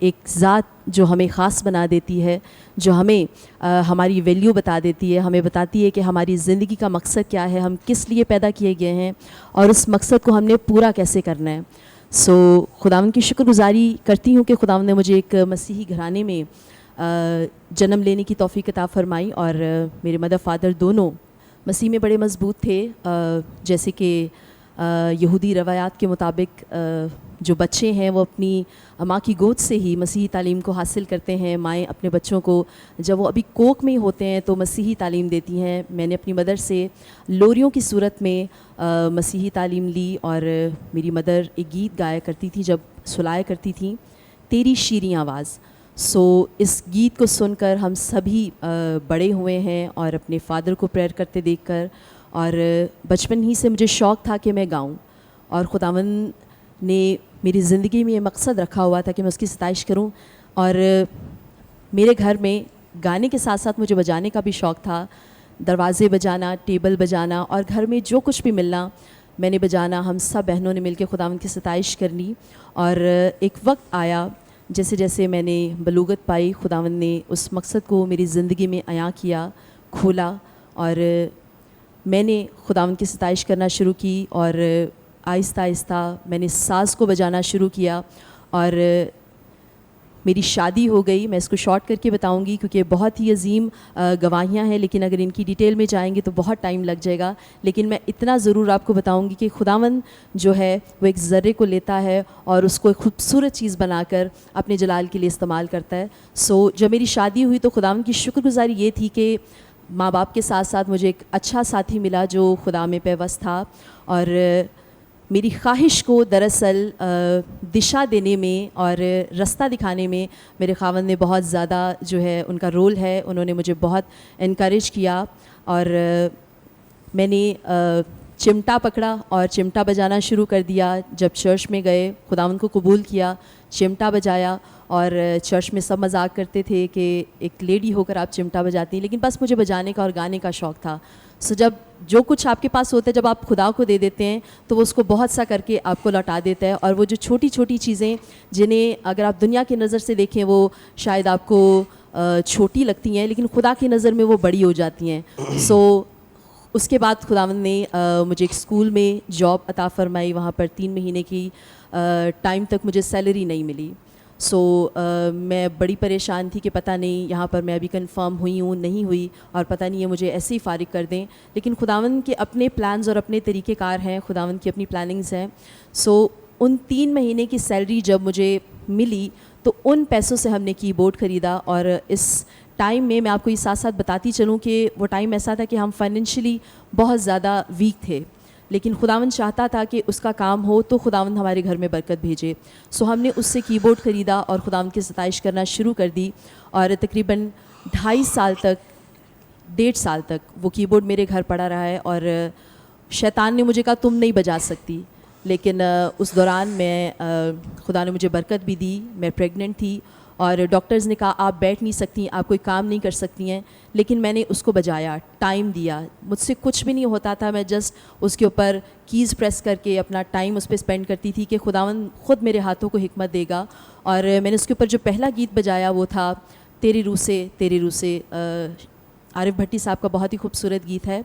ایک ذات جو ہمیں خاص بنا دیتی ہے, جو ہمیں ہماری ویلیو بتا دیتی ہے, ہمیں بتاتی ہے کہ ہماری زندگی کا مقصد کیا ہے, ہم کس لیے پیدا کیے گئے ہیں اور اس مقصد کو ہم نے پورا کیسے کرنا ہے. سو خداوند کی شکر گزاری کرتی ہوں کہ خداوند نے مجھے ایک مسیحی گھرانے میں جنم لینے کی توفیق عطا فرمائی, اور میرے مدر فادر دونوں مسیح میں بڑے مضبوط تھے. جیسے کہ یہودی روایات کے مطابق جو بچے ہیں وہ اپنی ماں کی گود سے ہی مسیحی تعلیم کو حاصل کرتے ہیں. مائیں اپنے بچوں کو جب وہ ابھی کوک میں ہی ہوتے ہیں تو مسیحی تعلیم دیتی ہیں. میں نے اپنی مدر سے لوریوں کی صورت میں مسیحی تعلیم لی, اور میری مدر ایک گیت گایا کرتی تھی جب سلایا کرتی تھیں, تیری شیریں آواز. سو اس گیت کو سن کر ہم سبھی بڑے ہوئے ہیں, اور اپنے فادر کو پریئر کرتے دیکھ کر, اور بچپن ہی سے مجھے شوق تھا کہ میں گاؤں, اور خداوند نے میری زندگی میں یہ مقصد رکھا ہوا تھا کہ میں اس کی ستائش کروں. اور میرے گھر میں گانے کے ساتھ ساتھ مجھے بجانے کا بھی شوق تھا. دروازے بجانا, ٹیبل بجانا, اور گھر میں جو کچھ بھی ملنا میں نے بجانا. ہم سب بہنوں نے مل کے خداوند کی ستائش کرنی. اور ایک وقت آیا جیسے جیسے میں نے بلوغت پائی, خداوند نے اس مقصد کو میری زندگی میں عیاں کیا, کھولا, اور میں نے خداوند کی ستائش کرنا شروع کی. اور آہستہ آہستہ میں نے ساز کو بجانا شروع کیا, اور میری شادی ہو گئی. میں اس کو شارٹ کر کے بتاؤں گی کیونکہ بہت ہی عظیم گواہیاں ہیں, لیکن اگر ان کی ڈیٹیل میں جائیں گے تو بہت ٹائم لگ جائے گا. لیکن میں اتنا ضرور آپ کو بتاؤں گی کہ خداوند جو ہے وہ ایک ذرے کو لیتا ہے اور اس کو ایک خوبصورت چیز بنا کر اپنے جلال کے لیے استعمال کرتا ہے. سو جب میری شادی ہوئی تو خداوند کی شکر گزاری یہ تھی کہ ماں باپ کے ساتھ ساتھ مجھے ایک اچھا ساتھی ملا جو خدا میں پیوست تھا, اور میری خواہش کو دراصل دشا دینے میں اور رستہ دکھانے میں میرے خاوند نے بہت زیادہ جو ہے ان کا رول ہے. انہوں نے مجھے بہت انکریج کیا, اور میں نے چمٹا پکڑا اور چمٹا بجانا شروع کر دیا. جب چرچ میں گئے, خداوند کو قبول کیا, چمٹا بجایا, اور چرچ میں سب مذاق کرتے تھے کہ ایک لیڈی ہو کر آپ چمٹا بجاتی ہیں, لیکن بس مجھے بجانے کا اور گانے کا شوق تھا. سو جب جو کچھ آپ کے پاس ہوتا ہے جب آپ خدا کو دے دیتے ہیں تو وہ اس کو بہت سا کر کے آپ کو لوٹا دیتا ہے. اور وہ جو چھوٹی چھوٹی چیزیں جنہیں اگر آپ دنیا کی نظر سے دیکھیں وہ شاید آپ کو چھوٹی لگتی ہیں, لیکن خدا کی نظر میں وہ بڑی ہو جاتی ہیں. سو اس کے بعد خداوند نے مجھے ایک اسکول میں جاب عطا فرمائی. وہاں پر 3 مہینے کی ٹائم تک مجھے سیلری نہیں ملی. سو میں بڑی پریشان تھی کہ پتہ نہیں یہاں پر میں ابھی کنفرم ہوئی ہوں نہیں ہوئی, اور پتہ نہیں ہے مجھے ایسے ہی فارغ کر دیں. لیکن خداوند کے اپنے پلانز اور اپنے طریقہ کار ہیں, خداوند کی اپنی پلاننگز ہیں. سو ان 3 مہینے کی سیلری جب مجھے ملی تو ان پیسوں سے ہم نے کی بورڈ خریدا. اور اس ٹائم میں آپ کو یہ ساتھ ساتھ بتاتی چلوں کہ وہ ٹائم ایسا تھا کہ ہم فائنینشلی بہت زیادہ ویک تھے, لیکن خداوند چاہتا تھا کہ اس کا کام ہو تو خداوند ہمارے گھر میں برکت بھیجے. سو ہم نے اس سے کی بورڈ خریدا اور خداوند کی ستائش کرنا شروع کر دی. اور تقریباً 2.5 سال تک 1.5 سال تک وہ کی بورڈ میرے گھر پڑا رہا ہے. اور شیطان نے مجھے کہا تم نہیں بجا سکتی, لیکن اس دوران میں خدا نے مجھے برکت بھی دی. میں پریگننٹ تھی اور ڈاکٹرز نے کہا آپ بیٹھ نہیں سکتی, آپ کوئی کام نہیں کر سکتی ہیں, لیکن میں نے اس کو بجایا, ٹائم دیا. مجھ سے کچھ بھی نہیں ہوتا تھا, میں جسٹ اس کے اوپر کیز پریس کر کے اپنا ٹائم اس پہ اسپینڈ کرتی تھی کہ خداوند خود میرے ہاتھوں کو حکمت دے گا. اور میں نے اس کے اوپر جو پہلا گیت بجایا وہ تھا تیری روح سے, عارف بھٹی صاحب کا بہت ہی خوبصورت گیت ہے.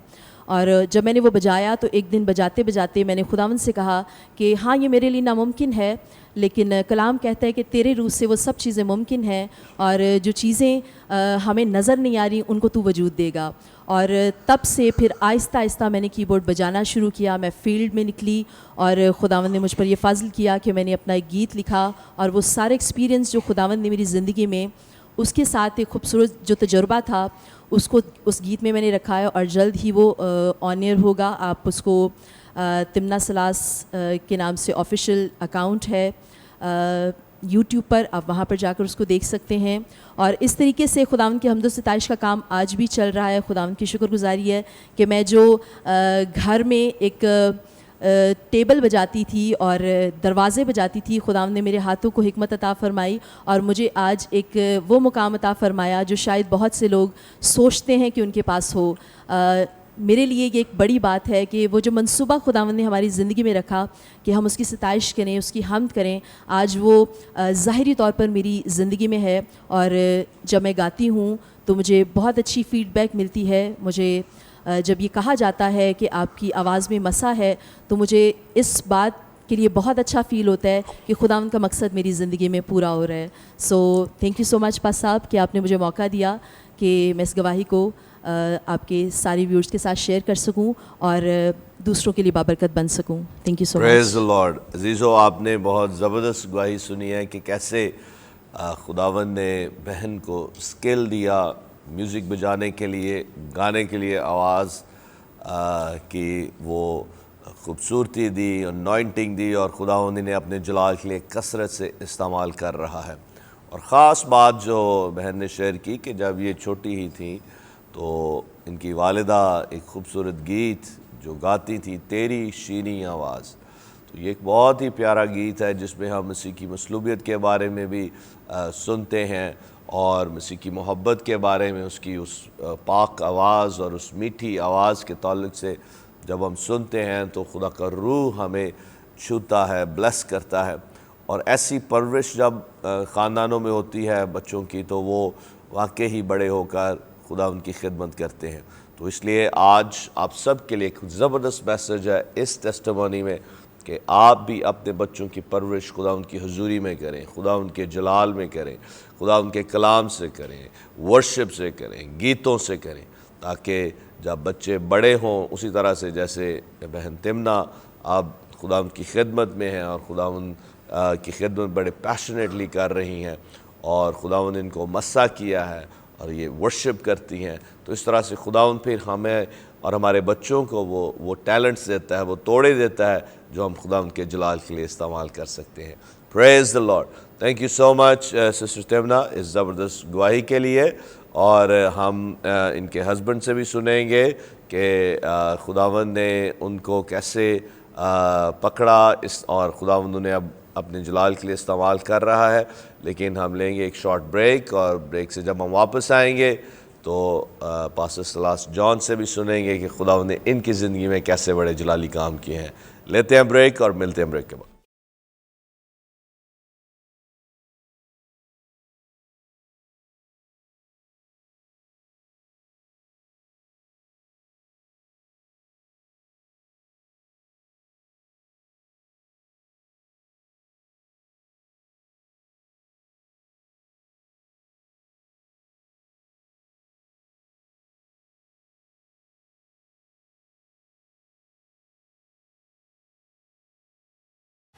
اور جب میں نے وہ بجایا تو ایک دن بجاتے بجاتے میں نے خداوند سے کہا کہ ہاں یہ میرے لیے ناممکن ہے, لیکن کلام کہتا ہے کہ تیرے روح سے وہ سب چیزیں ممکن ہیں, اور جو چیزیں ہمیں نظر نہیں آ رہی ان کو تو وجود دے گا. اور تب سے پھر آہستہ آہستہ میں نے کی بورڈ بجانا شروع کیا. میں فیلڈ میں نکلی اور خداوند نے مجھ پر یہ فضل کیا کہ میں نے اپنا ایک گیت لکھا, اور وہ سارے ایکسپیرینس جو خداوند نے میری زندگی میں اس کے ساتھ ایک خوبصورت جو تجربہ تھا اس کو اس گیت میں نے رکھا ہے. اور جلد ہی وہ آن ایئر ہوگا. آپ اس کو تمنا سلاس کے نام سے آفیشیل اکاؤنٹ ہے یوٹیوب پر, آپ وہاں پر جا کر اس کو دیکھ سکتے ہیں. اور اس طریقے سے خداوند کی حمد و ستائش کا کام آج بھی چل رہا ہے. خداوند کی شکر گزاری ہے کہ میں جو گھر میں ایک ٹیبل بجاتی تھی اور دروازے بجاتی تھی, خداوند نے میرے ہاتھوں کو حکمت عطا فرمائی اور مجھے آج ایک وہ مقام عطا فرمایا جو شاید بہت سے لوگ سوچتے ہیں کہ ان کے پاس ہو. میرے لیے یہ ایک بڑی بات ہے کہ وہ جو منصوبہ خداوند نے ہماری زندگی میں رکھا کہ ہم اس کی ستائش کریں, اس کی حمد کریں, آج وہ ظاہری طور پر میری زندگی میں ہے. اور جب میں گاتی ہوں تو مجھے بہت اچھی فیڈ بیک ملتی ہے. مجھے جب یہ کہا جاتا ہے کہ آپ کی آواز میں مسا ہے تو مجھے اس بات کے لیے بہت اچھا فیل ہوتا ہے کہ خداوند کا مقصد میری زندگی میں پورا ہو رہا ہے. سو تھینک یو سو مچ پاس صاحب کہ آپ نے مجھے موقع دیا کہ میں اس گواہی کو آپ کے سارے ویورز کے ساتھ شیئر کر سکوں اور دوسروں کے لیے بابرکت بن سکوں. Thank you so much. Praise the lord. عزیزو, آپ نے بہت زبردست گواہی سنی ہے کہ کیسے خداوند نے بہن کو اسکل دیا میوزک بجانے کے لیے, گانے کے لیے, آواز کی وہ خوبصورتی دی, انوائنٹنگ دی, اور خداوند نے اپنے جلال کے لیے کثرت سے استعمال کر رہا ہے. اور خاص بات جو بہن نے شیئر کی کہ جب یہ چھوٹی ہی تھیں تو ان کی والدہ ایک خوبصورت گیت جو گاتی تھی, تیری شیریں آواز. تو یہ ایک بہت ہی پیارا گیت ہے جس میں ہم مسیح کی مصلوبیت کے بارے میں بھی سنتے ہیں, اور مسیح کی محبت کے بارے میں, اس کی اس پاک آواز اور اس میٹھی آواز کے تعلق سے جب ہم سنتے ہیں تو خدا کا روح ہمیں چھوتا ہے, بلیس کرتا ہے. اور ایسی پرورش جب خاندانوں میں ہوتی ہے بچوں کی تو وہ واقعی ہی بڑے ہو کر خدا ان کی خدمت کرتے ہیں. تو اس لیے آج آپ سب کے لیے ایک زبردست میسج ہے اس ٹیسٹیمونی میں کہ آپ بھی اپنے بچوں کی پرورش خدا ان کی حضوری میں کریں, خدا ان کے جلال میں کریں, خدا ان کے کلام سے کریں, ورشپ سے کریں, گیتوں سے کریں, تاکہ جب بچے بڑے ہوں اسی طرح سے جیسے بہن تمنا آپ خدا ان کی خدمت میں ہیں اور خدا ان کی خدمت بڑے پیشنیٹلی کر رہی ہیں, اور خداوند نے ان کو مسا کیا ہے اور یہ ورشپ کرتی ہیں. تو اس طرح سے خداوند پھر ہمیں اور ہمارے بچوں کو وہ ٹیلنٹس دیتا ہے, وہ توڑے دیتا ہے جو ہم خداوند کے جلال کے لیے استعمال کر سکتے ہیں. Praise the lord. Thank you so much sister Tamanna اس زبردست گواہی کے لیے. اور ہم ان کے ہسبینڈ سے بھی سنیں گے کہ خداوند نے ان کو کیسے پکڑا اور خداوند انہیں اب اپنے جلال کے لیے استعمال کر رہا ہے. لیکن ہم لیں گے ایک شارٹ بریک, اور بریک سے جب ہم واپس آئیں گے تو پاسٹر سلاس جان سے بھی سنیں گے کہ خداوند نے ان کی زندگی میں کیسے بڑے جلالی کام کیے ہیں. لیتے ہیں بریک اور ملتے ہیں بریک کے بعد.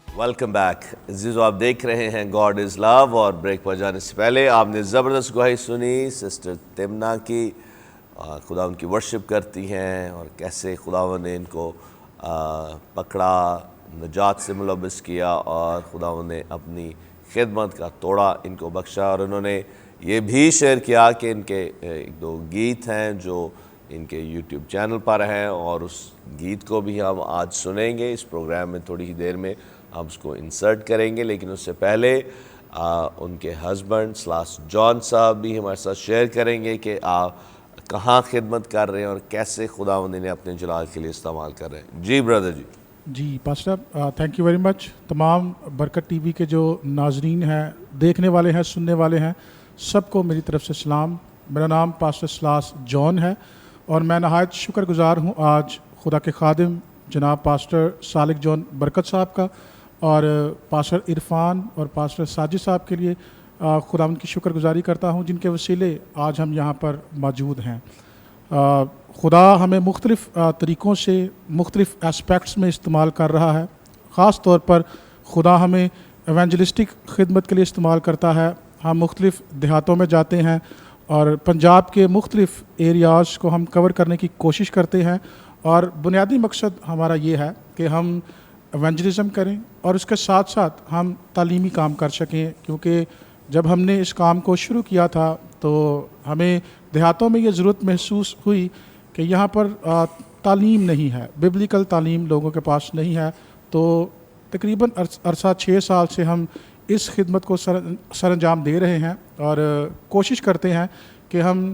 Welcome back. عزیزو, آپ دیکھ رہے ہیں گاڈ از لو, اور بریک پر جانے سے پہلے آپ نے زبردست گواہی سنی سسٹر تمنا کی. خدا ان کی ورشپ کرتی ہیں اور کیسے خداوند نے ان کو پکڑا, نجات سے ملبس کیا, اور خداوند نے اپنی خدمت کا توڑا ان کو بخشا. اور انہوں نے یہ بھی شیئر کیا کہ ان کے ایک دو گیت ہیں جو ان کے یوٹیوب چینل پر ہیں, اور اس گیت کو بھی ہم آج سنیں گے اس پروگرام میں. تھوڑی ہی دیر میں ہم اس کو انسرٹ کریں گے, لیکن اس سے پہلے ان کے ہسبینڈ سلاس جان صاحب بھی ہمارے ساتھ شیئر کریں گے کہ آپ کہاں خدمت کر رہے ہیں اور کیسے خداوند انہیں اپنے جلال کے لیے استعمال کر رہے ہیں. جی بردر جی. جی pastor, thank you very much. تمام برکت ٹی وی کے جو ناظرین ہیں, دیکھنے والے ہیں, سننے والے ہیں, سب کو میری طرف سے سلام. میرا نام پاسٹر سلاس جان ہے, اور میں نہایت شکر گزار ہوں آج خدا کے خادم جناب پاسٹر سالک جان برکت صاحب کا, اور پاسٹر عرفان اور پاسٹر ساجد صاحب کے لیے خدا ان کی شکر گزاری کرتا ہوں جن کے وسیلے آج ہم یہاں پر موجود ہیں. خدا ہمیں مختلف طریقوں سے مختلف اسپیکٹس میں استعمال کر رہا ہے. خاص طور پر خدا ہمیں ایونجلسٹک خدمت کے لیے استعمال کرتا ہے. ہم مختلف دیہاتوں میں جاتے ہیں اور پنجاب کے مختلف ایریاز کو ہم کور کرنے کی کوشش کرتے ہیں, اور بنیادی مقصد ہمارا یہ ہے کہ ہم ایونجلزم کریں اور اس کے ساتھ ساتھ ہم تعلیمی کام کر سکیں. کیونکہ جب ہم نے اس کام کو شروع کیا تھا تو ہمیں دیہاتوں میں یہ ضرورت محسوس ہوئی کہ یہاں پر تعلیم نہیں ہے, ببلیکل تعلیم لوگوں کے پاس نہیں ہے. تو تقریباً عرصہ 6 سال سے ہم اس خدمت کو سر انجام دے رہے ہیں, اور کوشش کرتے ہیں کہ ہم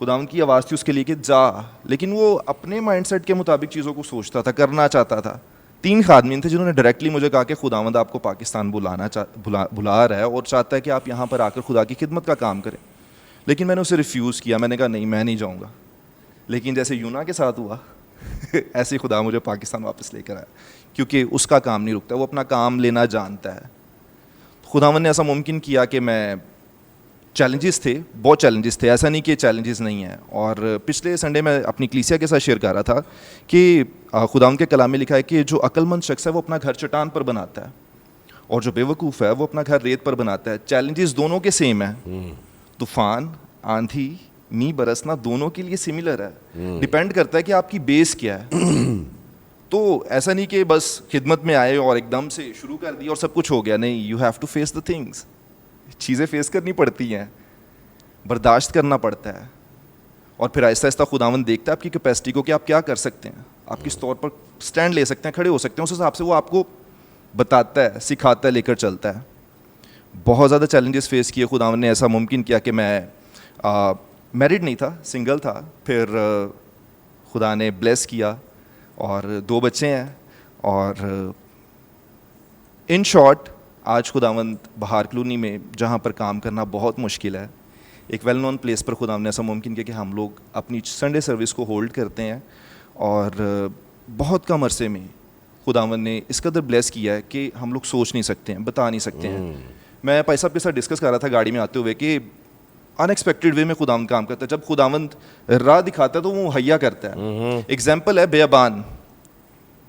خداوند کی آواز تھی اس کے لیے کہ جا, لیکن وہ اپنے مائنڈ سیٹ کے مطابق چیزوں کو سوچتا تھا, کرنا چاہتا تھا. 3 خادمین تھے جنہوں نے ڈائریکٹلی مجھے کہا کہ خداوند آپ کو پاکستان بلا رہا ہے اور چاہتا ہے کہ آپ یہاں پر آ کر خدا کی خدمت کا کام کریں. لیکن میں نے اسے ریفیوز کیا, میں نے کہا نہیں, میں نہیں جاؤں گا. لیکن جیسے یونا کے ساتھ ہوا ایسے ہی خدا مجھے پاکستان واپس لے کر آیا, کیونکہ اس کا کام نہیں رکتا, وہ اپنا کام لینا جانتا ہے. خداوند نے ایسا ممکن کیا کہ میں, چیلنجز تھے, بہت چیلنجز تھے, ایسا نہیں کہ چیلنجز نہیں ہیں. اور پچھلے سنڈے میں اپنی کلیسیا کے ساتھ شیئر کر رہا تھا کہ خداوند کے کلام میں لکھا ہے کہ جو عقل مند شخص ہے وہ اپنا گھر چٹان پر بناتا ہے, اور جو بے وقوف ہے وہ اپنا گھر ریت پر بناتا ہے. چیلنجز دونوں کے سیم ہیں, طوفان, آندھی, می برسنا دونوں کے لیے سملر ہے. ڈیپینڈ کرتا ہے کہ آپ کی بیس کیا ہے. تو ایسا نہیں کہ بس خدمت میں آئے اور ایک دم سے شروع کر دی اور سب کچھ ہو گیا, نہیں. You have to face the things, چیزیں فیس کرنی پڑتی ہیں, برداشت کرنا پڑتا ہے, اور پھر آہستہ آہستہ خداوند دیکھتا ہے آپ کی کیپیسٹی کو کہ آپ کیا کر سکتے ہیں, آپ کس طور پر اسٹینڈ لے سکتے ہیں, کھڑے ہو سکتے ہیں. اس حساب سے وہ آپ کو بتاتا ہے, سکھاتا ہے, لے کر چلتا ہے. بہت زیادہ چیلنجز فیس کیے خداوند نے. ایسا ممکن کیا کہ میں میرڈ نہیں تھا, سنگل تھا, پھر خدا نے بلیس کیا اور 2 بچے ہیں. اور ان شارٹ آج خداوند بہار کلونی میں جہاں پر کام کرنا بہت مشکل ہے, ایک ویل نون پلیس پر خداوند نے ایسا ممکن کیا کہ ہم لوگ اپنی سنڈے سروس کو ہولڈ کرتے ہیں. اور بہت کم عرصے میں خداوند نے اس قدر بلیس کیا ہے کہ ہم لوگ سوچ نہیں سکتے ہیں, بتا نہیں سکتے ہیں. میں پائی صاحب کے ساتھ ڈسکس کر رہا تھا گاڑی میں آتے ہوئے کہ ان ایکسپیکٹڈ وے میں خداوند کام کرتا ہے. جب خداوند راہ دکھاتا ہے تو وہ مہیا کرتا ہے. ایگزامپل ہے بیابان.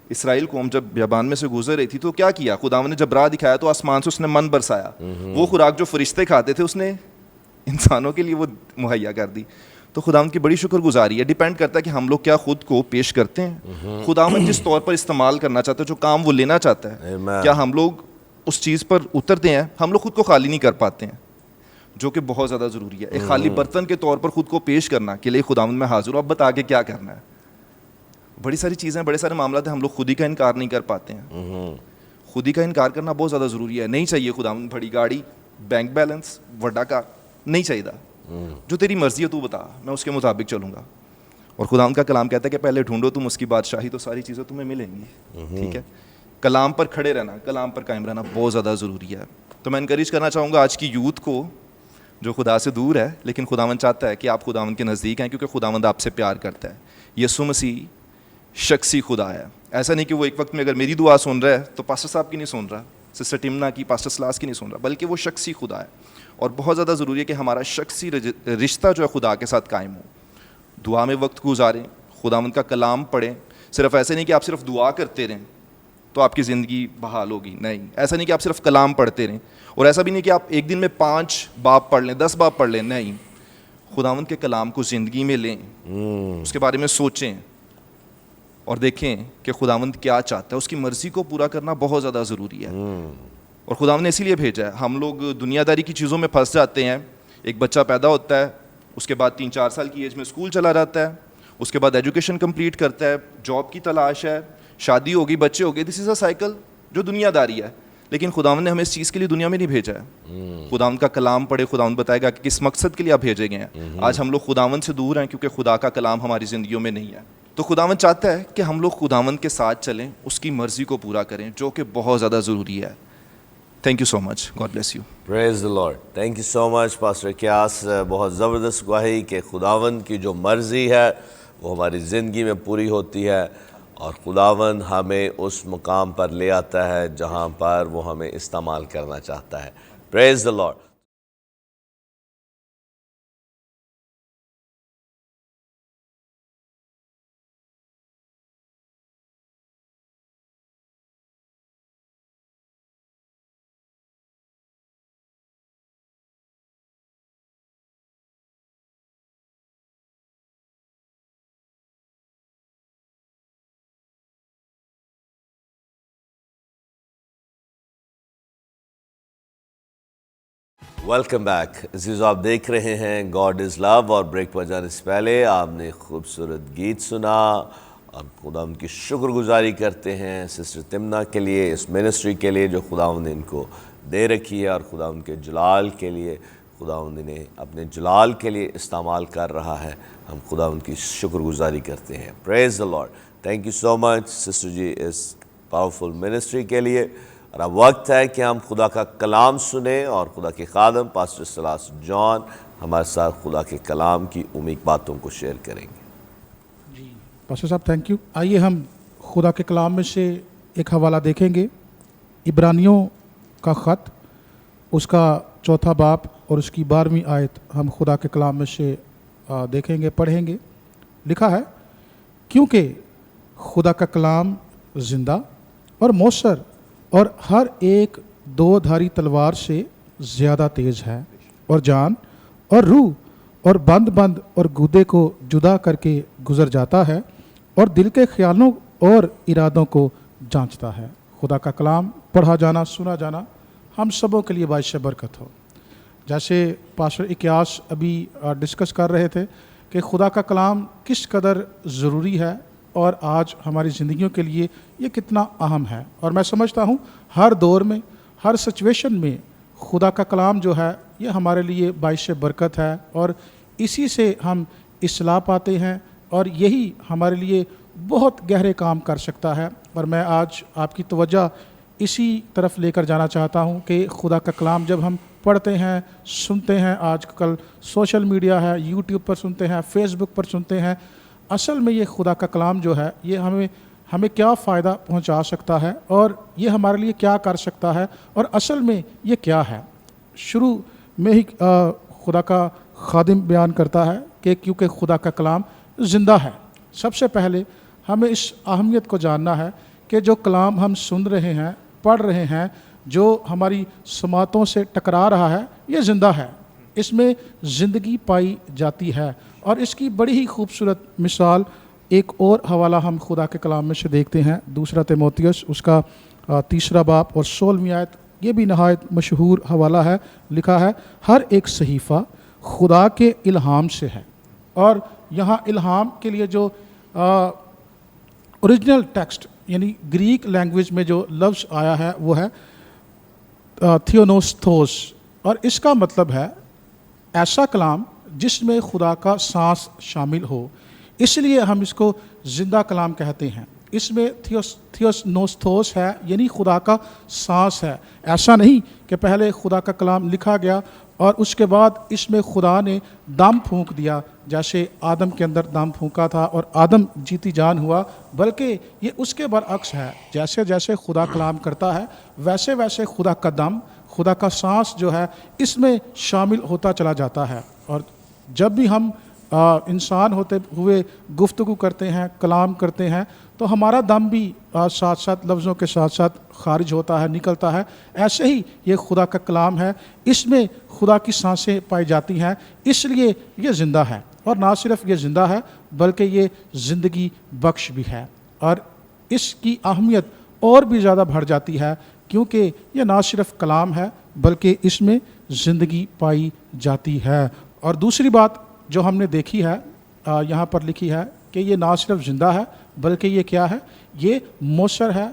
اسرائیل قوم جب بیابان میں سے گزر رہی تھی تو کیا کیا خداوند نے, جب راہ دکھایا تو آسمان سے اس نے من برسایا. وہ خوراک جو فرشتے کھاتے تھے اس نے انسانوں کے لیے وہ مہیا کر دی. تو خداوند کی بڑی شکر گزاری ہے. ڈیپینڈ کرتا ہے کہ ہم لوگ کیا خود کو پیش کرتے ہیں. خداوند جس طور پر استعمال کرنا چاہتا ہے, جو کام وہ لینا چاہتا ہے, کیا ہم لوگ اس چیز پر اترتے ہیں. ہم لوگ خود کو خالی نہیں کر پاتے ہیں, جو کہ بہت زیادہ ضروری ہے. ایک خالی برتن کے طور پر خود کو پیش کرنا کہ لے خداوند میں حاضر ہوں, اب بتا کے کیا کرنا ہے. بڑی ساری چیزیں, بڑے سارے معاملات ہیں, ہم لوگ خود ہی کا انکار نہیں کر پاتے ہیں. خود ہی کا انکار کرنا بہت زیادہ ضروری ہے. نہیں چاہیے خداوند بڑی گاڑی, بینک بیلنس, بڑا کار, نہیں چاہیے. جو تیری مرضی ہے تو بتا, میں اس کے مطابق چلوں گا. اور خداوند کا کلام کہتا ہے کہ پہلے ڈھونڈو تم اس کی بادشاہی تو ساری چیزیں تمہیں ملیں گی. ٹھیک ہے, کلام پر کھڑے رہنا, کلام پر قائم رہنا بہت زیادہ ضروری ہے. تو میں انکریج کرنا چاہوں گا آج کی یوتھ کو جو خدا سے دور ہے, لیکن خداوند چاہتا ہے کہ آپ خداوند کے نزدیک ہیں, کیونکہ خداوند آپ سے پیار کرتا ہے. یسوع مسیح شخصی خدا ہے. ایسا نہیں کہ وہ ایک وقت میں اگر میری دعا سن رہا ہے تو پاسٹر صاحب کی نہیں سن رہا, سسٹر ٹمنا کی, پاسٹر سلاس کی نہیں سن رہا, بلکہ وہ شخصی خدا ہے. اور بہت زیادہ ضروری ہے کہ ہمارا شخصی رشتہ جو ہے خدا کے ساتھ قائم ہو. دعا میں وقت گزاریں, خداوند کا کلام پڑھیں. صرف ایسے نہیں کہ آپ صرف دعا کرتے رہیں تو آپ کی زندگی بحال ہوگی, نہیں. ایسا نہیں کہ آپ صرف کلام پڑھتے رہیں, اور ایسا بھی نہیں کہ آپ ایک دن میں 5 باب پڑھ لیں, 10 باب پڑھ لیں, نہیں. خداوند کے کلام کو زندگی میں لیں, اس کے بارے میں سوچیں اور دیکھیں کہ خداوند کیا چاہتا ہے. اس کی مرضی کو پورا کرنا بہت زیادہ ضروری ہے. اور خداوند نے اسی لیے بھیجا ہے. ہم لوگ دنیا داری کی چیزوں میں پھنس جاتے ہیں. ایک بچہ پیدا ہوتا ہے, اس کے بعد 3-4 سال کی ایج میں اسکول چلا جاتا ہے, اس کے بعد ایجوکیشن کمپلیٹ کرتا ہے, جاب کی تلاش ہے, شادی ہوگی, بچے ہو گئے. دس از اے سائیکل جو دنیا داری ہے. لیکن خداوند نے ہمیں اس چیز کے لیے دنیا میں نہیں بھیجا ہے. خداوند کا کلام پڑھے, خداوند بتائے گا کہ کس مقصد کے لیے آپ بھیجے گئے ہیں. آج ہم لوگ خداوند سے دور ہیں کیونکہ خدا کا کلام ہماری زندگیوں میں نہیں ہے. تو خداوند چاہتا ہے کہ ہم لوگ خداوند کے ساتھ چلیں, اس کی مرضی کو پورا کریں, جو کہ بہت زیادہ ضروری ہے. Thank you so much. God bless you. Praise the lord. Thank you so much pastor کیاس. بہت زبردست گواہی کہ خداوند کی جو مرضی ہے وہ ہماری زندگی میں پوری ہوتی ہے, اور خداوند ہمیں اس مقام پر لے آتا ہے جہاں پر وہ ہمیں استعمال کرنا چاہتا ہے. پریز دی لارڈ. Welcome back. عزیزو, آپ دیکھ رہے ہیں گاڈ از لو, اور بریک پر جانے سے پہلے آپ نے خوبصورت گیت سنا, اور خداوند کی شکر گزاری کرتے ہیں سسٹر تمنا کے لیے, اس منسٹری کے لیے جو خداوند نے ان کو دے رکھی ہے, اور خداوند کے جلال کے لیے خداوند انہیں اپنے جلال کے لیے استعمال کر رہا ہے. ہم خداوند کی شکر گزاری کرتے ہیں. Praise the lord. Thank you so much sister جی اس پاورفل منسٹری کے لیے. اور اب وقت ہے کہ ہم خدا کا کلام سنیں اور خدا کے خادم پاسٹر سلاس جان ہمارے ساتھ خدا کے کلام کی عمیق باتوں کو شیئر کریں گے. پاسٹر صاحب تھینک یو. آئیے ہم خدا کے کلام میں سے ایک حوالہ دیکھیں گے. عبرانیوں کا خط اس کا 4 باب اور اس کی 12ویں آیت ہم خدا کے کلام میں سے دیکھیں گے, پڑھیں گے. لکھا ہے, کیونکہ خدا کا کلام زندہ اور مؤثر اور ہر ایک 2 دھاری تلوار سے زیادہ تیز ہے اور جان اور روح اور بند اور گودے کو جدا کر کے گزر جاتا ہے اور دل کے خیالوں اور ارادوں کو جانچتا ہے. خدا کا کلام پڑھا جانا, سنا جانا ہم سبوں کے لیے باعث برکت ہو. جیسے پاسٹر اکیاس ابھی ڈسکس کر رہے تھے کہ خدا کا کلام کس قدر ضروری ہے اور آج ہماری زندگیوں کے لیے یہ کتنا اہم ہے. اور میں سمجھتا ہوں ہر دور میں, ہر سچویشن میں خدا کا کلام جو ہے یہ ہمارے لیے باعث برکت ہے اور اسی سے ہم اصلاح پاتے ہیں اور یہی ہمارے لیے بہت گہرے کام کر سکتا ہے. اور میں آج آپ کی توجہ اسی طرف لے کر جانا چاہتا ہوں کہ خدا کا کلام جب ہم پڑھتے ہیں, سنتے ہیں, آج کل سوشل میڈیا ہے, یوٹیوب پر سنتے ہیں, فیس بک پر سنتے ہیں, اصل میں یہ خدا کا کلام جو ہے یہ ہمیں کیا فائدہ پہنچا سکتا ہے اور یہ ہمارے لیے کیا کر سکتا ہے اور اصل میں یہ کیا ہے. شروع میں ہی خدا کا خادم بیان کرتا ہے کہ کیونکہ خدا کا کلام زندہ ہے. سب سے پہلے ہمیں اس اہمیت کو جاننا ہے کہ جو کلام ہم سن رہے ہیں, پڑھ رہے ہیں, جو ہماری سماعتوں سے ٹکرا رہا ہے, یہ زندہ ہے. اس میں زندگی پائی جاتی ہے. اور اس کی بڑی ہی خوبصورت مثال ایک اور حوالہ ہم خدا کے کلام میں سے دیکھتے ہیں, 2 تیموتھیوس اس کا 3 باب اور 16ویں آیت. یہ بھی نہایت مشہور حوالہ ہے. لکھا ہے, ہر ایک صحیفہ خدا کے الہام سے ہے. اور یہاں الہام کے لیے جو اوریجنل ٹیکسٹ یعنی گریک لینگویج میں جو لفظ آیا ہے وہ ہے تھیونوستوس, اور اس کا مطلب ہے ایسا کلام جس میں خدا کا سانس شامل ہو. اس لیے ہم اس کو زندہ کلام کہتے ہیں. اس میں تھیونوستوس ہے یعنی خدا کا سانس ہے. ایسا نہیں کہ پہلے خدا کا کلام لکھا گیا اور اس کے بعد اس میں خدا نے دم پھونک دیا, جیسے آدم کے اندر دم پھونکا تھا اور آدم جیتی جان ہوا, بلکہ یہ اس کے برعکس ہے. جیسے جیسے خدا کلام کرتا ہے ویسے ویسے خدا کا دم, خدا کا سانس جو ہے اس میں شامل ہوتا چلا جاتا ہے. اور جب بھی ہم انسان ہوتے ہوئے گفتگو کرتے ہیں, کلام کرتے ہیں, تو ہمارا دم بھی ساتھ ساتھ لفظوں کے ساتھ ساتھ خارج ہوتا ہے, نکلتا ہے. ایسے ہی یہ خدا کا کلام ہے, اس میں خدا کی سانسیں پائی جاتی ہیں, اس لیے یہ زندہ ہے. اور نہ صرف یہ زندہ ہے بلکہ یہ زندگی بخش بھی ہے. اور اس کی اہمیت اور بھی زیادہ بڑھ جاتی ہے کیونکہ یہ نہ صرف کلام ہے بلکہ اس میں زندگی پائی جاتی ہے. اور دوسری بات جو ہم نے دیکھی ہے یہاں پر لکھی ہے کہ یہ نہ صرف زندہ ہے بلکہ یہ کیا ہے, یہ مؤثر ہے.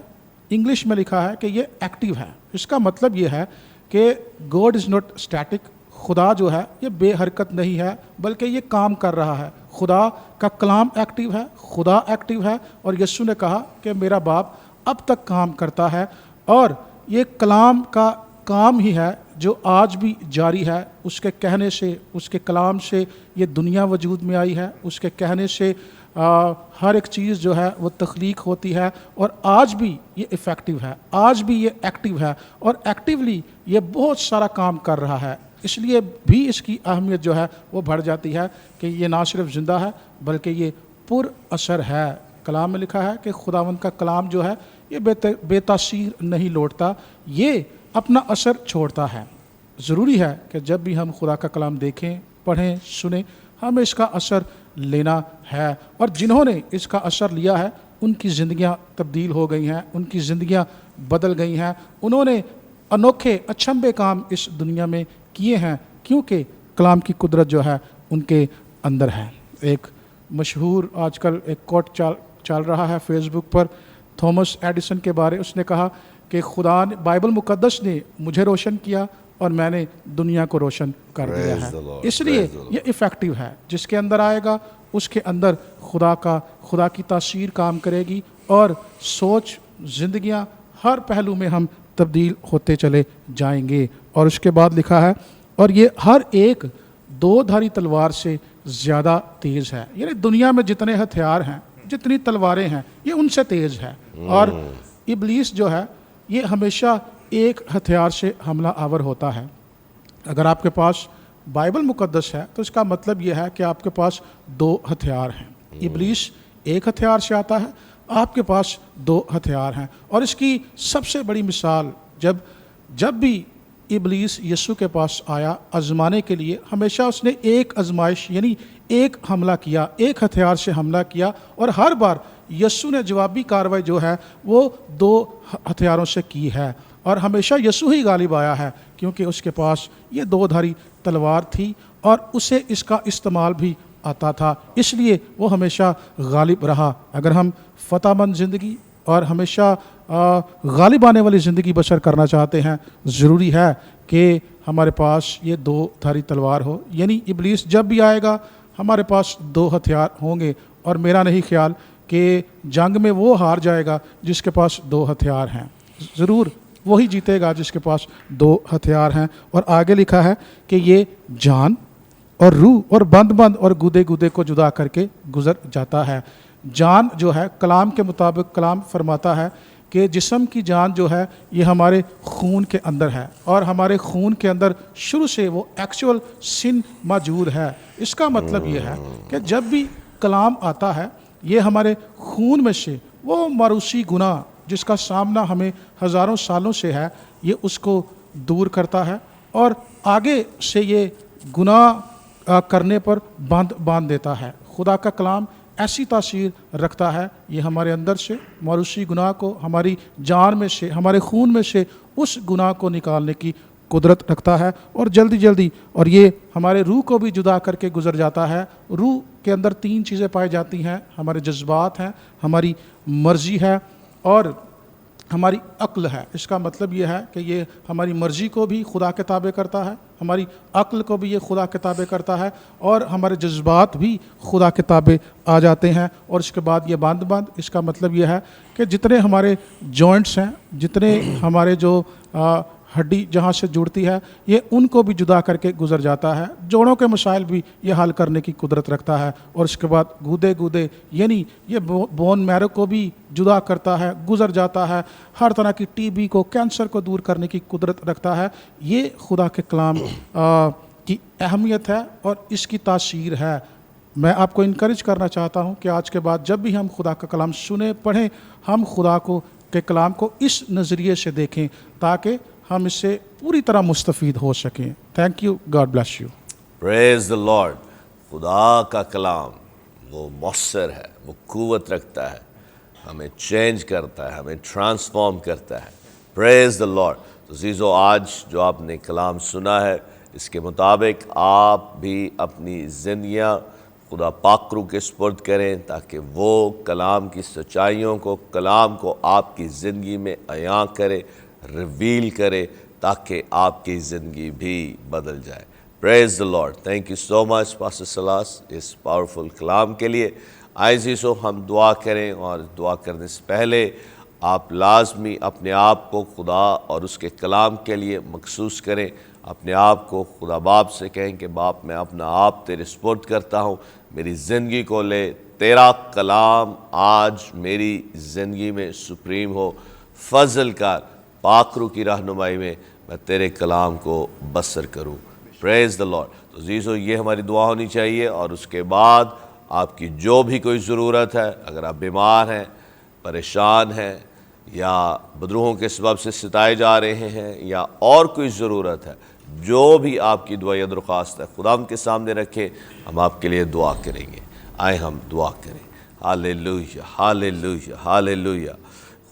انگلش میں لکھا ہے کہ یہ ایکٹیو ہے. اس کا مطلب یہ ہے کہ گاڈ از ناٹ اسٹیٹک, خدا جو ہے یہ بے حرکت نہیں ہے بلکہ یہ کام کر رہا ہے. خدا کا کلام ایکٹیو ہے, خدا ایکٹیو ہے. اور یسوع نے کہا کہ میرا باپ اب تک کام کرتا ہے اور یہ کلام کا کام ہی ہے جو آج بھی جاری ہے. اس کے کہنے سے, اس کے کلام سے یہ دنیا وجود میں آئی ہے. اس کے کہنے سے ہر ایک چیز جو ہے وہ تخلیق ہوتی ہے اور آج بھی یہ افیکٹو ہے, آج بھی یہ ایکٹیو ہے اور ایکٹیولی یہ بہت سارا کام کر رہا ہے. اس لیے بھی اس کی اہمیت جو ہے وہ بڑھ جاتی ہے کہ یہ نہ صرف زندہ ہے بلکہ یہ پر اثر ہے. کلام میں لکھا ہے کہ خداوند کا کلام جو ہے یہ بے تاثیر نہیں لوٹتا, یہ اپنا اثر چھوڑتا ہے. ضروری ہے کہ جب بھی ہم خدا کا کلام دیکھیں, پڑھیں, سنیں, ہمیں اس کا اثر لینا ہے. اور جنہوں نے اس کا اثر لیا ہے ان کی زندگیاں تبدیل ہو گئی ہیں, ان کی زندگیاں بدل گئی ہیں. انہوں نے انوکھے اچھمبے کام اس دنیا میں کیے ہیں کیونکہ کلام کی قدرت جو ہے ان کے اندر ہے. ایک مشہور آج کل ایک کوٹ چل رہا ہے فیس بک پر تھامس ایڈیسن کے بارے. اس نے کہا کہ خدا نے, بائبل مقدس نے مجھے روشن کیا اور میں نے دنیا کو روشن کر دیا Praise ہے. the Lord, اس لیے praise the Lord. یہ افیکٹو ہے. جس کے اندر آئے گا اس کے اندر خدا کی تاثیر کام کرے گی اور سوچ زندگیاں ہر پہلو میں ہم تبدیل ہوتے چلے جائیں گے. اور اس کے بعد لکھا ہے اور یہ ہر ایک 2 دھاری تلوار سے زیادہ تیز ہے. یعنی دنیا میں جتنے ہتھیار ہیں جتنی تلواریں ہیں یہ ان سے تیز ہے. اور ابلیس جو ہے یہ ہمیشہ ایک ہتھیار سے حملہ آور ہوتا ہے. اگر آپ کے پاس بائبل مقدس ہے تو اس کا مطلب یہ ہے کہ آپ کے پاس 2 ہتھیار ہیں. ابلیس ایک ہتھیار سے آتا ہے, آپ کے پاس 2 ہتھیار ہیں. اور اس کی سب سے بڑی مثال جب بھی ابلیس یسوع کے پاس آیا آزمانے کے لیے, ہمیشہ اس نے ایک آزمائش یعنی ایک حملہ کیا, ایک ہتھیار سے حملہ کیا, اور ہر بار یسوع نے جوابی کارروائی جو ہے وہ 2 ہتھیاروں سے کی ہے. اور ہمیشہ یسوع ہی غالب آیا ہے کیونکہ اس کے پاس یہ 2 دھاری تلوار تھی اور اسے اس کا استعمال بھی آتا تھا, اس لیے وہ ہمیشہ غالب رہا. اگر ہم فتح مند زندگی اور ہمیشہ غالب آنے والی زندگی بسر کرنا چاہتے ہیں, ضروری ہے کہ ہمارے پاس یہ 2 دھاری تلوار ہو. یعنی ابلیس جب بھی آئے گا ہمارے پاس 2 ہتھیار ہوں گے. اور میرا نہیں خیال کہ جنگ میں وہ ہار جائے گا جس کے پاس 2 ہتھیار ہیں, ضرور وہی جیتے گا جس کے پاس 2 ہتھیار ہیں. اور آگے لکھا ہے کہ یہ جان اور روح اور بند اور گودے کو جدا کر کے گزر جاتا ہے. جان جو ہے کلام کے مطابق کلام فرماتا ہے کہ جسم کی جان جو ہے یہ ہمارے خون کے اندر ہے, اور ہمارے خون کے اندر شروع سے وہ ایکچول سن موجود ہے. اس کا مطلب یہ ہے کہ جب بھی کلام آتا ہے یہ ہمارے خون میں سے وہ موروثی گناہ جس کا سامنا ہمیں ہزاروں سالوں سے ہے یہ اس کو دور کرتا ہے, اور آگے سے یہ گناہ کرنے پر باندھ دیتا ہے. خدا کا کلام ایسی تاثیر رکھتا ہے, یہ ہمارے اندر سے موروثی گناہ کو ہماری جان میں سے ہمارے خون میں سے اس گناہ کو نکالنے کی قدرت رکھتا ہے. اور جلدی اور یہ ہمارے روح کو بھی جدا کر کے گزر جاتا ہے. روح کے اندر 3 چیزیں پائی جاتی ہیں, ہمارے جذبات ہیں, ہماری مرضی ہے اور ہماری عقل ہے. اس کا مطلب یہ ہے کہ یہ ہماری مرضی کو بھی خدا کے تابع کرتا ہے, ہماری عقل کو بھی یہ خدا کے تابع کرتا ہے, اور ہمارے جذبات بھی خدا کے تابع آ جاتے ہیں. اور اس کے بعد یہ بند اس کا مطلب یہ ہے کہ جتنے ہمارے جوائنٹس ہیں, جتنے ہمارے جو ہڈی جہاں سے جڑتی ہے یہ ان کو بھی جدا کر کے گزر جاتا ہے. جوڑوں کے مسائل بھی یہ حل کرنے کی قدرت رکھتا ہے. اور اس کے بعد گودے یعنی یہ بون میرو کو بھی جدا کرتا ہے, گزر جاتا ہے. ہر طرح کی ٹی بی کو, کینسر کو دور کرنے کی قدرت رکھتا ہے. یہ خدا کے کلام کی اہمیت ہے اور اس کی تاثیر ہے. میں آپ کو انکریج کرنا چاہتا ہوں کہ آج کے بعد جب بھی ہم خدا کا کلام سنیں پڑھیں, ہم خدا کے کلام کو اس نظریے سے دیکھیں تاکہ ہم اس سے پوری طرح مستفید ہو سکیں. Thank you, God bless you. Praise the lord. خدا کا کلام وہ مؤثر ہے, وہ قوت رکھتا ہے, ہمیں چینج کرتا ہے, ہمیں ٹرانسفارم کرتا ہے. پریز دی لارڈ. تو عزیزو, آج جو آپ نے کلام سنا ہے اس کے مطابق آپ بھی اپنی زندگیاں خدا پاک روح کے سپرد کریں تاکہ وہ کلام کی سچائیوں کو, کلام کو آپ کی زندگی میں عیاں کرے, ریویل کرے, تاکہ آپ کی زندگی بھی بدل جائے. Praise the lord. Thank you so much pastor Silas اس پاورفل کلام کے لیے. عزیزو, ہم دعا کریں, اور دعا کرنے سے پہلے آپ لازمی اپنے آپ کو خدا اور اس کے کلام کے لیے مخصوص کریں. اپنے آپ کو خدا باپ سے کہیں کہ باپ میں اپنا آپ تیرے سپرد کرتا ہوں, میری زندگی کو لے, تیرا کلام آج میری زندگی میں سپریم ہو. فضل کر, پاک روح کی رہنمائی میں میں تیرے کلام کو بسر کروں. پریز دی لارڈ. تو عزیزو, یہ ہماری دعا ہونی چاہیے. اور اس کے بعد آپ کی جو بھی کوئی ضرورت ہے, اگر آپ بیمار ہیں, پریشان ہیں, یا بدروہوں کے سبب سے ستائے جا رہے ہیں, یا اور کوئی ضرورت ہے, جو بھی آپ کی دعا یا درخواست ہے خدا ہم کے سامنے رکھیں, ہم آپ کے لیے دعا کریں گے. آئے ہم دعا کریں. ہاللیلویہ, ہاللیلویہ, ہاللیلویہ.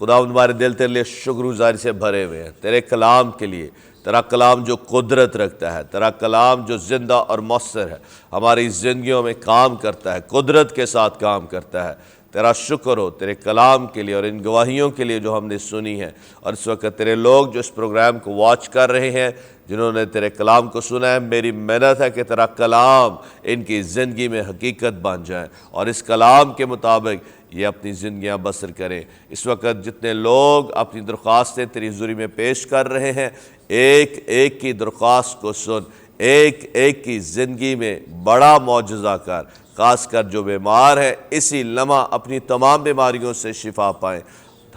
خدا ہمارے دل تیرے لیے شکر گزاری سے بھرے ہوئے ہیں, تیرے کلام کے لیے. تیرا کلام جو قدرت رکھتا ہے, تیرا کلام جو زندہ اور مؤثر ہے, ہماری زندگیوں میں کام کرتا ہے, قدرت کے ساتھ کام کرتا ہے. تیرا شکر ہو تیرے کلام کے لیے اور ان گواہیوں کے لیے جو ہم نے سنی ہے، اور اس وقت تیرے لوگ جو اس پروگرام کو واچ کر رہے ہیں، جنہوں نے تیرے کلام کو سنا ہے، میری محنت ہے کہ تیرا کلام ان کی زندگی میں حقیقت بن جائے اور اس کلام کے مطابق یہ اپنی زندگیاں بسر کریں۔ اس وقت جتنے لوگ اپنی درخواستیں تیری حضوری میں پیش کر رہے ہیں، ایک ایک کی درخواست کو سن، ایک ایک کی زندگی میں بڑا معجزہ کر، خاص کر جو بیمار ہیں اسی لمحہ اپنی تمام بیماریوں سے شفا پائیں،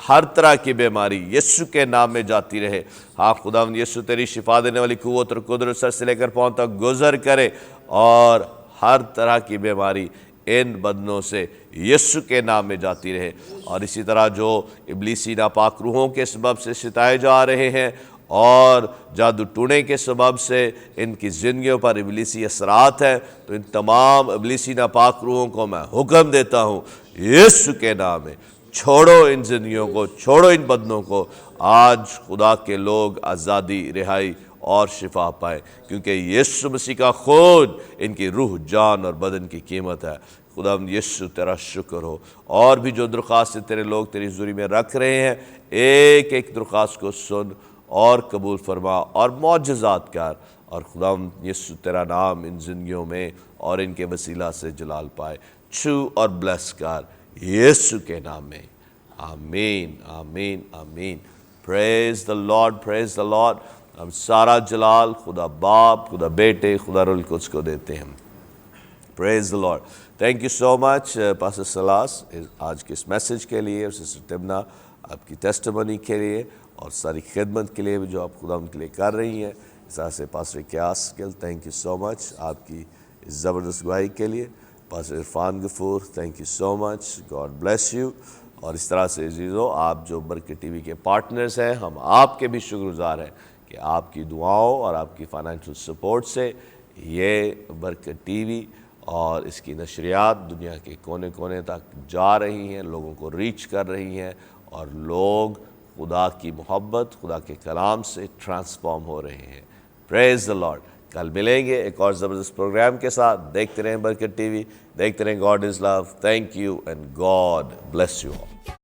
ہر طرح کی بیماری یسوع کے نام میں جاتی رہے۔ ہاں خداوند یسوع تیری شفا دینے والی قوت اور قدرت سر سے لے کر پاؤں تک گزر کرے اور ہر طرح کی بیماری ان بدنوں سے یسوع کے نام میں جاتی رہے۔ اور اسی طرح جو ابلیسی ناپاک روحوں کے سبب سے ستائے جا رہے ہیں اور جادو ٹونے کے سبب سے ان کی زندگیوں پر ابلیسی اثرات ہیں، تو ان تمام ابلیسی ناپاک روحوں کو میں حکم دیتا ہوں یسوع کے نام میں، چھوڑو ان زندگیوں کو، چھوڑو ان بدنوں کو۔ آج خدا کے لوگ آزادی، رہائی اور شفا پائیں، کیونکہ یسوع مسیح کا خون ان کی روح، جان اور بدن کی قیمت ہے۔ خداوند یسوع تیرا شکر ہو۔ اور بھی جو درخواستیں تیرے لوگ تیری حضوری میں رکھ رہے ہیں، ایک ایک درخواست کو سن اور قبول فرما اور معجزات کر، اور خداوند یسوع تیرا نام ان زندگیوں میں اور ان کے وسیلہ سے جلال پائے۔ چھو اور بلیس کر یسوع کے نام میں، آمین آمین آمین۔ پریز the lord, praise the lord. ہم سارا جلال خدا باپ، خدا بیٹے، خدا روح القدس کو دیتے ہیں۔ Praise the lord. Thank you so much pastor Silas آج کے اس میسیج کے لیے، اور سسٹر تمنا آپ کی ٹیسٹیمونی کے لیے اور ساری خدمت کے لیے بھی جو آپ خدا ان کے لیے کر رہی ہیں۔ اس طرح سے پاسٹر کیاس Gill, thank you so much آپ کی اس زبردست گواہی کے لیے۔ پاسٹر عرفان غفور، thank you so much, God bless you. اور اس طرح سے عزیزو، آپ جو برکت ٹی وی کے پارٹنرز ہیں، ہم آپ کے بھی شکر گزار ہیں کہ آپ کی دعاؤں اور آپ کی فائنینشل سپورٹ سے یہ برکت ٹی وی اور اس کی نشریات دنیا کے کونے کونے تک جا رہی ہیں، لوگوں کو ریچ کر رہی ہیں، اور لوگ خدا کی محبت، خدا کے کلام سے ٹرانسفارم ہو رہے ہیں۔ Praise the lord. کل ملیں گے ایک اور زبردست پروگرام کے ساتھ۔ دیکھتے رہیں برکت ٹی وی، دیکھتے رہیں God is love. Thank you and God bless you all.